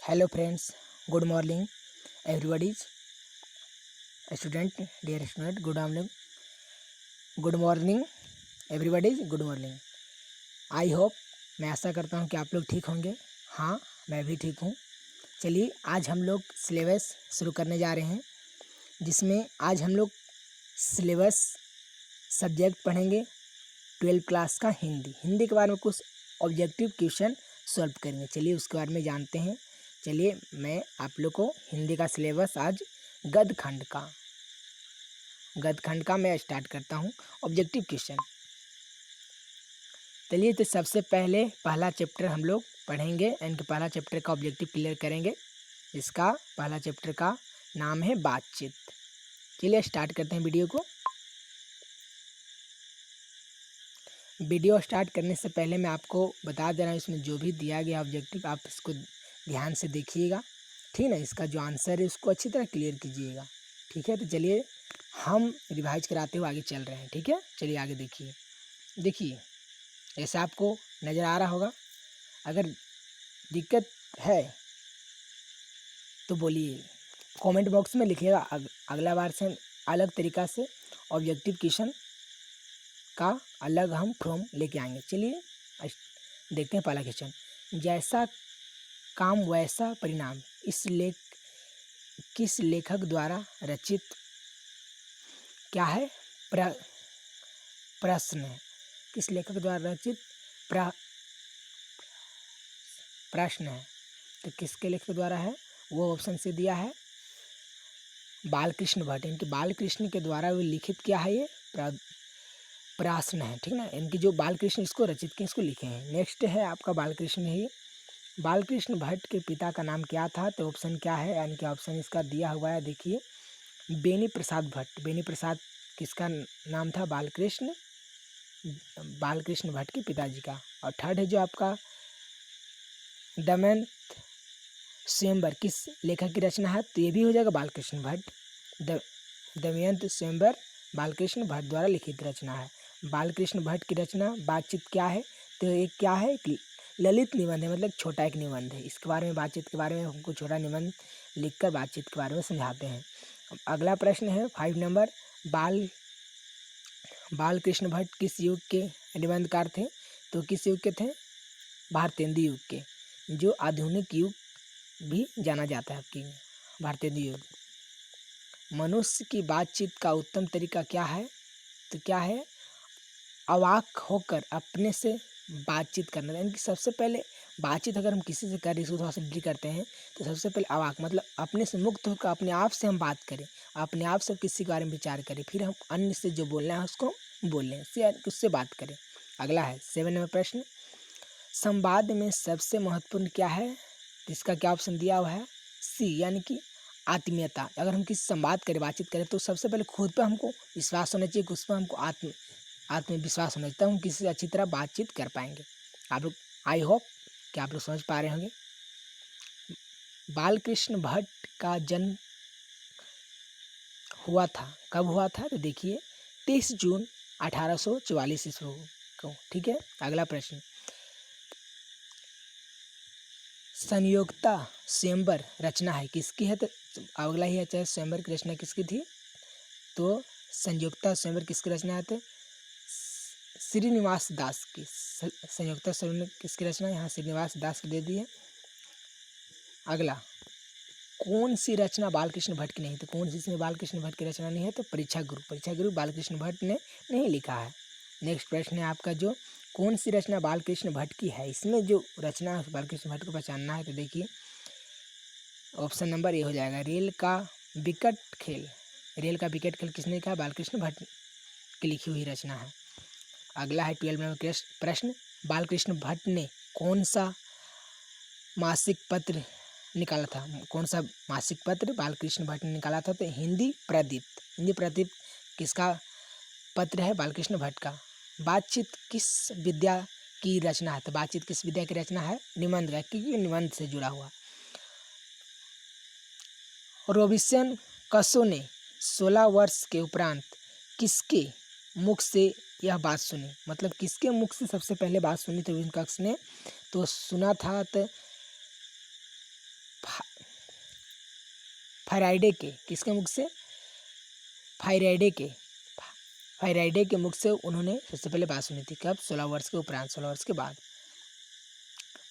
Hello friends, good morning everybody's student, dear student, good morning everybody's good morning. I hope, मैं आशा करता हूँ कि आप लोग ठीक होंगे। हाँ, मैं भी ठीक हूँ। चलिए आज हम लोग सिलेबस शुरू करने जा रहे हैं, जिसमें आज हम लोग सिलेबस सब्जेक्ट पढ़ेंगे 12th क्लास का हिंदी के बारे में कुछ ऑब्जेक्टिव क्वेश्चन सॉल्व करेंगे। चलिए उसके बारे में जानते हैं। चलिए मैं आप लोग को हिंदी का सिलेबस आज गद्य खंड का मैं स्टार्ट करता हूँ। ऑब्जेक्टिव क्वेश्चन, चलिए तो सबसे पहले पहला चैप्टर हम लोग पढ़ेंगे, इनके पहला चैप्टर का ऑब्जेक्टिव क्लियर करेंगे। इसका पहला चैप्टर का नाम है बातचीत। चलिए स्टार्ट करते हैं वीडियो को। वीडियो स्टार्ट करने से पहले मैं आपको बता दे रहा हूँ, इसमें जो भी दिया गया ऑब्जेक्टिव आप इसको ध्यान से देखिएगा, ठीक ना। इसका जो आंसर है उसको अच्छी तरह क्लियर कीजिएगा, ठीक है। तो चलिए हम रिवाइज कराते हुए आगे चल रहे हैं, ठीक है। चलिए आगे देखिए ऐसा आपको नज़र आ रहा होगा। अगर दिक्कत है तो बोलिए, कमेंट बॉक्स में लिखिएगा। अगला बार से अलग तरीक़ा से ऑब्जेक्टिव क्वेश्चन का अलग हम फॉर्म लेके आएंगे। चलिए देखते हैं पहला क्वेश्चन। जैसा काम वैसा परिणाम किस लेखक द्वारा रचित क्या है? प्रश्न है। किस लेखक द्वारा रचित प्रश्न है, तो किसके लेखक द्वारा है वो ऑप्शन से दिया है बालकृष्ण भट्ट। इनके बालकृष्ण के द्वारा वो लिखित क्या है, ये प्रश्न है, ठीक ना। इनकी जो बालकृष्ण इसको रचित के इसको लिखे हैं। नेक्स्ट है आपका बालकृष्ण है। बालकृष्ण भट्ट के पिता का नाम क्या था? तो ऑप्शन क्या है, यानी कि ऑप्शन इसका दिया हुआ है, देखिए बेनी प्रसाद भट्ट। बेनी प्रसाद किसका नाम था? बालकृष्ण भट्ट के पिताजी का। और थर्ड है जो आपका दमयंत स्वयंवर किस लेखक की रचना है? तो ये भी हो जाएगा बालकृष्ण भट्ट। दमयंत स्वयंवर बालकृष्ण भट्ट द्वारा लिखित रचना है। बालकृष्ण भट्ट की रचना बातचीत क्या है? तो एक क्या है कि ललित निबंध है, मतलब छोटा एक निबंध है। इसके बारे में, बातचीत के बारे में हमको छोटा निबंध लिखकर बातचीत के बारे में समझाते हैं। अगला प्रश्न है 5 नंबर। बालकृष्ण भट्ट किस युग के निबंधकार थे? तो किस युग के थे? भारतेंदु युग के, जो आधुनिक युग भी जाना जाता है आपकी भारतेंदु युग। मनुष्य की बातचीत का उत्तम तरीका क्या है? तो क्या है? अवाक होकर अपने से बातचीत करना। यानी कि सबसे पहले बातचीत अगर हम किसी से कर रहे, इसको थोड़ा सा डील करते हैं, तो सबसे पहले अवाक मतलब अपने से मुक्त होकर अपने आप से हम बात करें, अपने आप से किसी के बारे में विचार करें, फिर हम अन्य से जो बोलना है उसको बोलें, उससे बात करें। अगला है 7 नंबर प्रश्न। संवाद में सबसे महत्वपूर्ण क्या है? इसका क्या ऑप्शन दिया हुआ है? सी, यानी कि आत्मीयता। अगर हम किसी संवाद करें, बातचीत करें, तो सबसे पहले खुद पे हमको विश्वास होना चाहिए कि उस पर हमको आत्मविश्वास होना चाहिए, तब हम किसी से अच्छी तरह बातचीत कर पाएंगे। आप लोग, आई होप कि आप लोग समझ पा रहे होंगे। बालकृष्ण भट्ट का जन्म हुआ था, कब हुआ था? तो देखिए 23 जून 1844 ईस्वी को, ठीक है। अगला प्रश्न, संयोक्ता स्वयंवर रचना है किसकी है? तो अगला ही है, चाहे स्वयंवर की रचना किसकी थी? तो संयोक्ता स्वयंवर किसकी रचना है? तो श्रीनिवास दास की। संयोक्ता स्वयंवर किसकी रचना है? यहाँ श्रीनिवास दास की दे दी है। अगला, कौन सी रचना बालकृष्ण भट्ट की नहीं? तो कौन सी इसमें बालकृष्ण भट्ट की रचना नहीं है? तो परीक्षा गुरु बालकृष्ण भट्ट ने नहीं लिखा है। नेक्स्ट प्रश्न है आपका, जो कौन सी रचना बालकृष्ण भट्ट की है? इसमें जो रचना है बालकृष्ण भट्ट को पहचानना है। तो देखिए ऑप्शन नंबर ए हो जाएगा, रेल का विकट खेल। रेल का विकट खेल किसने लिखा? बालकृष्ण भट्ट की लिखी हुई रचना है। अगला है 12 नंबर प्रश्न, बालकृष्ण भट्ट ने कौन सा मासिक पत्र निकाला था? कौन सा मासिक पत्र बालकृष्ण भट्ट ने निकाला था? तो हिंदी प्रदीप। हिंदी प्रदीप किसका पत्र है? बालकृष्ण भट्ट का। बातचीत किस विद्या की रचना है? तो बातचीत किस विद्या की रचना है? निबंध का, क्योंकि निबंध से जुड़ा हुआ। रॉबिन्सन क्रूसो ने 16 वर्ष के उपरांत किसके मुख से यह बात सुनी? मतलब किसके मुख से सबसे पहले बात सुनी थी रॉबिन्सन ने? तो सुना था तो फैराडे के किसके मुख से? फायराडे के मुख से उन्होंने सबसे पहले बात सुनी थी। कब? 16 वर्ष के उपरांत, 16 वर्ष के बाद।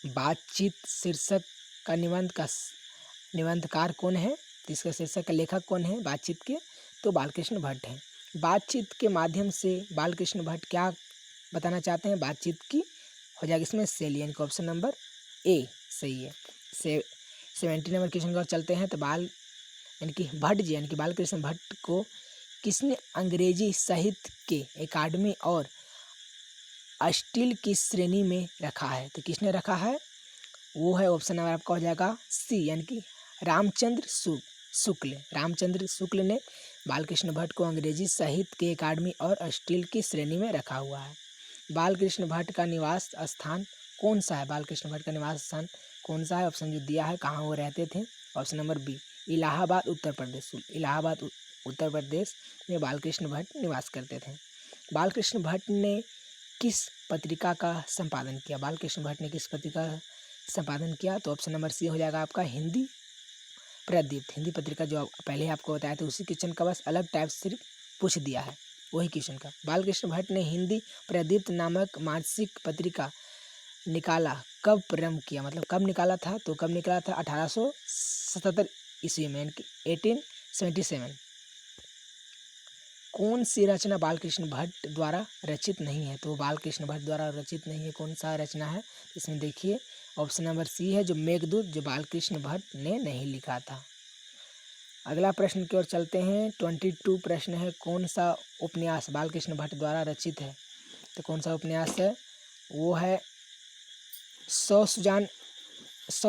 बातचीत शीर्षक का निबंधकार कौन है? तो इसका शीर्षक का लेखक कौन है बातचीत के? तो बालकृष्ण भट्ट है। बातचीत के माध्यम से बालकृष्ण भट्ट क्या बताना चाहते हैं? बातचीत की हो जाएगी इसमें शैली, यानी कि ऑप्शन नंबर ए सही है। 70 नंबर क्वेश्चन की ओर चलते हैं। तो यानी कि भट्ट जी यानी कि बालकृष्ण भट्ट को किसने अंग्रेजी साहित्य के अकादमी और स्टील की श्रेणी में रखा है? तो किसने रखा है? वो है ऑप्शन नंबर आपका हो जाएगा सी, यानी कि रामचंद्र शुक्ल ने बालकृष्ण भट्ट को अंग्रेजी साहित्य के अकादमी और स्टील की श्रेणी में रखा हुआ है। बालकृष्ण भट्ट का निवास स्थान कौन सा है? बालकृष्ण भट्ट का निवास स्थान कौन सा है? ऑप्शन जो दिया है कहाँ वो रहते थे, option number B, Allahabad Uttar Pradesh. Allahabad Uttar Pradesh में बालकृष्ण भट्ट निवास करते थे। बालकृष्ण भट्ट ने किस पत्रिका का संपादन किया? बालकृष्ण भट्ट ने किस पत्रिका का संपादन किया? तो ऑप्शन नंबर सी हो जाएगा आपका हिंदी प्रदीप्त। हिंदी पत्रिका जो पहले आपको बताया था उसी क्वेश्चन का बस अलग टाइप सिर्फ पूछ दिया है, वही क्वेश्चन का। बालकृष्ण भट्ट ने हिंदी प्रदीप्त नामक मासिक पत्रिका निकाला कब प्रारंभ किया? मतलब कब निकाला था? तो कब निकाला था? 1877 ईस्वी में, यानी कि 1877। कौन सी रचना बालकृष्ण भट्ट द्वारा रचित नहीं है? तो बालकृष्ण भट्ट द्वारा रचित नहीं है, कौन सा रचना है? इसमें देखिए ऑप्शन नंबर सी है जो मेघदूत, जो बालकृष्ण भट्ट ने नहीं लिखा था। अगला प्रश्न की ओर चलते हैं। 22 प्रश्न है, कौन सा उपन्यास बालकृष्ण भट्ट द्वारा रचित है? तो कौन सा उपन्यास है? वो है 100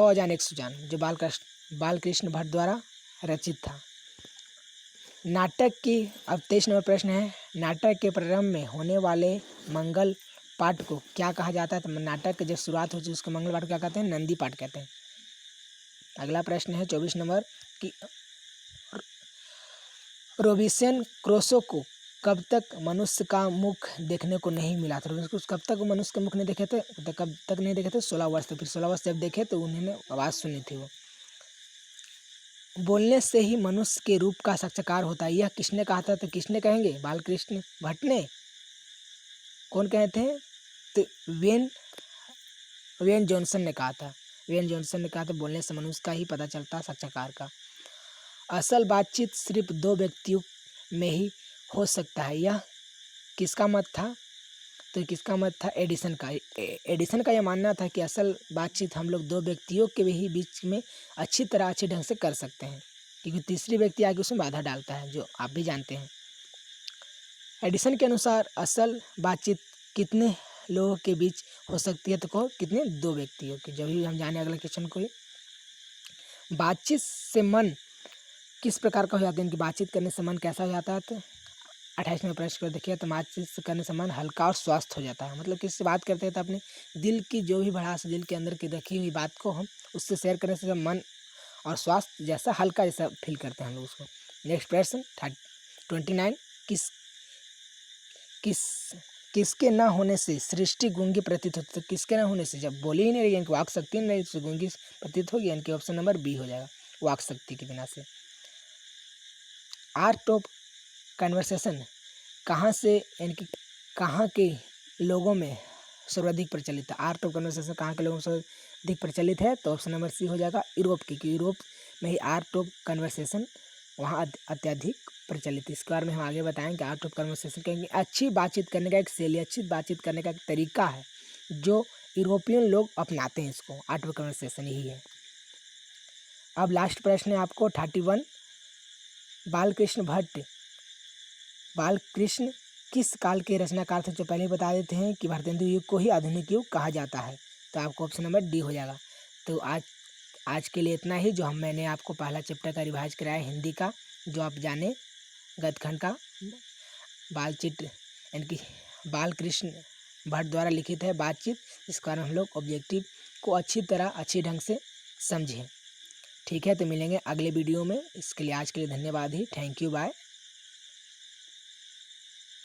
अजान एक सुजान, जो बालकृष्ण भट्ट द्वारा रचित था। नाटक की अब 23 नंबर प्रश्न है, नाटक के प्रारंभ में होने वाले मंगल पाठ को क्या कहा जाता है? तो नाटक की जब शुरुआत होती है उसको मंगल पाठ क्या कहते हैं? नंदी पाठ कहते हैं। अगला प्रश्न है 24 नंबर कि रॉबिन्सन क्रूसो को कब तक मनुष्य का मुख देखने को नहीं मिला था? कब तक मनुष्य का मुख नहीं देखे थे? तो कब तक नहीं देखे थे? 16 वर्ष तक। फिर 16 वर्ष जब देखे तो उन्होंने आवाज़ सुनी थी। वो बोलने से ही मनुष्य के रूप का साक्षात्कार होता है, यह किसने कहा था? तो किसने कहेंगे? बालकृष्ण भट्ट ने। कौन कहते हैं? तो वेन जॉनसन ने कहा था। वेन जॉनसन ने कहा था बोलने से मनुष्य का ही पता चलता साक्षात्कार का। असल बातचीत सिर्फ 2 व्यक्तियों में ही हो सकता है, यह किसका मत था? तो किसका मत था? एडिसन का। एडिसन का यह मानना था कि असल बातचीत हम लोग 2 व्यक्तियों के ही बीच में अच्छी ढंग से कर सकते हैं, क्योंकि तीसरी व्यक्ति आगे उसमें बाधा डालता है, जो आप भी जानते हैं। एडिसन के अनुसार असल बातचीत कितने लोगों के बीच हो सकती है? तो कितने? 2 व्यक्तियों की। जब भी हम जाने अगले क्वेश्चन को। बातचीत से मन किस प्रकार का हो जाता है? इनकी बातचीत करने से मन कैसा हो जाता है? तो 28वें प्रश्न को देखिए, तो बातचीत करने से मन हल्का और स्वस्थ हो जाता है। मतलब किससे बात करते हैं तो अपने दिल की जो भी भड़ास, दिल के अंदर की रखी हुई बात को हम उससे शेयर करने से मन और स्वास्थ्य जैसा हल्का जैसा फील करते हैं हम लोग उसको। नेक्स्ट प्रश्न 29 किसके ना होने से सृष्टि गूंगी प्रतीत होती? तो किसके ना होने से, जब बोली ही नहीं रही, इनकी वाक शक्ति नहीं रही, तो गूंगी प्रतीत होगी, इनके ऑप्शन नंबर बी हो जाएगा, वाक शक्ति के बिना से। आर्ट ऑफ कन्वर्सेशन कहाँ से, यानी कहाँ के लोगों में सर्वाधिक प्रचलित है? आर्ट ऑफ कन्वर्सेशन कहाँ के लोगों में सर्वाधिक प्रचलित है? तो ऑप्शन नंबर सी हो जाएगा यूरोप की, क्योंकि यूरोप में ही आर्ट ऑफ कन्वर्सेशन वहाँ अत्यधिक प्रचलित है। इसके बारे में हम आगे बताएंगे। आर्ट ऑफ कन्वर्सेशन कहेंगे अच्छी बातचीत करने का एक शैली, अच्छी बातचीत करने का एक तरीका है जो यूरोपियन लोग अपनाते हैं। इसको आर्ट ऑफ कन्वर्सेशन यही है। अब लास्ट प्रश्न है आपको 31। बालकृष्ण किस काल के रचनाकार थे? जो पहले बता देते हैं कि भारतेंदु युग को ही आधुनिक युग कहा जाता है, तो आपको ऑप्शन नंबर डी हो जाएगा। तो आज के लिए इतना ही, जो मैंने आपको पहला चैप्टर का रिवाइज कराया हिंदी का, जो आप जाने गद्यखंड का बातचीत, यानी कि बालकृष्ण भट्ट द्वारा लिखित है बातचीत, इस कारण हम लोग ऑब्जेक्टिव को अच्छी ढंग से समझें। ठीक है, तो मिलेंगे अगले वीडियो में। इसके लिए आज के लिए धन्यवाद ही। Thank you, bye.